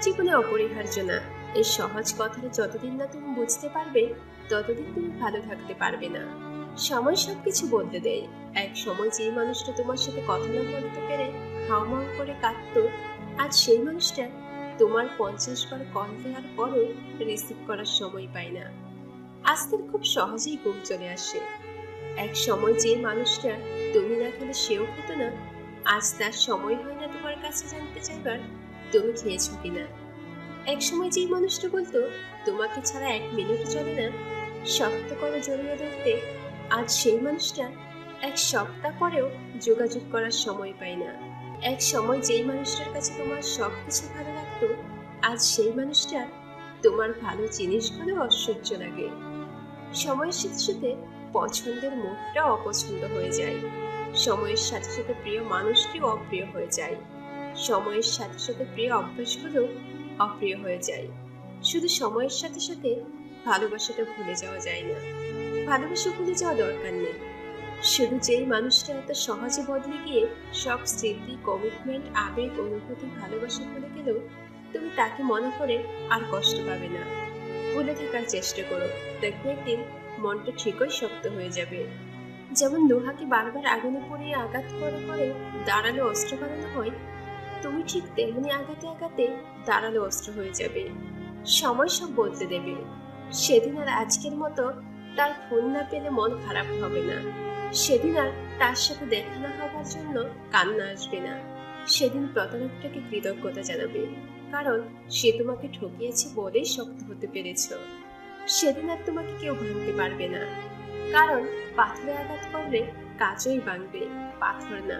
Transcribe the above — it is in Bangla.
জীবনে অপরিহার্য না। এই সহজ কথাটা যতদিন না তুমি বুঝতে পারবে ততদিন তুমি ভালো থাকতে পারবে না। সময় সবকিছু বদলে দেয়। এক সময় যে মানুষটা তোমার সাথে কথা না বলতে পেরে হাউমাউ করে কাঁদতো, আজ সেই মানুষটা তোমার 50 বার কল দেওয়ার পরও রিসিভ করার সময় পায় না। আজ তার খুব সহজেই ঘুম চলে আসে। এক সময় যে মানুষটা তুমি না খেলে সেও খেত না, আজ তার সময় হয় না তোমার কাছে জানতে চাইবার তুমি খেয়েছো কিনা। এক সময় যে মানুষটা বলতো তোমাকে ছাড়া 1 মিনিট চলে না, শক্ত করে জড়িয়ে ধরতে, আজ সেই মানুষটা 1 সপ্তাহ পরেও যোগাযোগ করার সময় পায় না। এক সময় যেই মানুষটার কাছে তোমার সবকিছু ভালো লাগতো, আজ সেই মানুষটা তোমার ভালো জিনিসগুলো অসহ্য লাগে। সময়ের সাথে সাথে পছন্দের মুখটা অপছন্দ হয়ে যায়। সময়ের সাথে সাথে প্রিয় মানুষটিও অপ্রিয় হয়ে যায়। সময়ের সাথে সাথে প্রিয় অভ্যাসগুলো অপ্রিয় হয়ে যায়। শুধু সময়ের সাথে সাথে ভালোবাসাটা ভুলে যাওয়া যায় না। ভালোবাসা ভুলে যাওয়া দরকার নেই। শুধু যেই মানুষটা এত সহজে বদলে গিয়ে সব স্মৃতি, কমিটমেন্ট, আবেগ, অনুভূতি, ভালোবাসা ভুলে গেলেও তুমি তাকে মনে করে আর কষ্ট পাবে না। ভুলে থাকার চেষ্টা করো, দেখবে একদিন মনটা ঠিকই শক্ত হয়ে যাবে। যেমন লোহাকে বারবার আগুনে পুড়িয়ে আঘাত করে করে দাঁড়ালো অস্ত্র বানানো হয়, তুমি ঠিক তেমনি আঘাতে আঘাতে দাঁড়ালো অস্ত্র হয়ে যাবে। সময় সব বদলে দেবে। সেদিন আর আজকের মতো তার ফোন না পেলে মন খারাপ হবে না। সেদিন আর তার সাথে দেখা না হবার জন্য কান্না আসবে না। সেদিন প্রতারকটাকে কৃতজ্ঞতা জানাবে, কারণ সে তোমাকে ঠকিয়েছে বলেই শক্ত হতে পেরেছ। সেদিন আর তোমাকে কেউ ভাঙতে পারবে না, কারণ পাথরে আঘাত করলে কাঁচই ভাঙবে, পাথর না।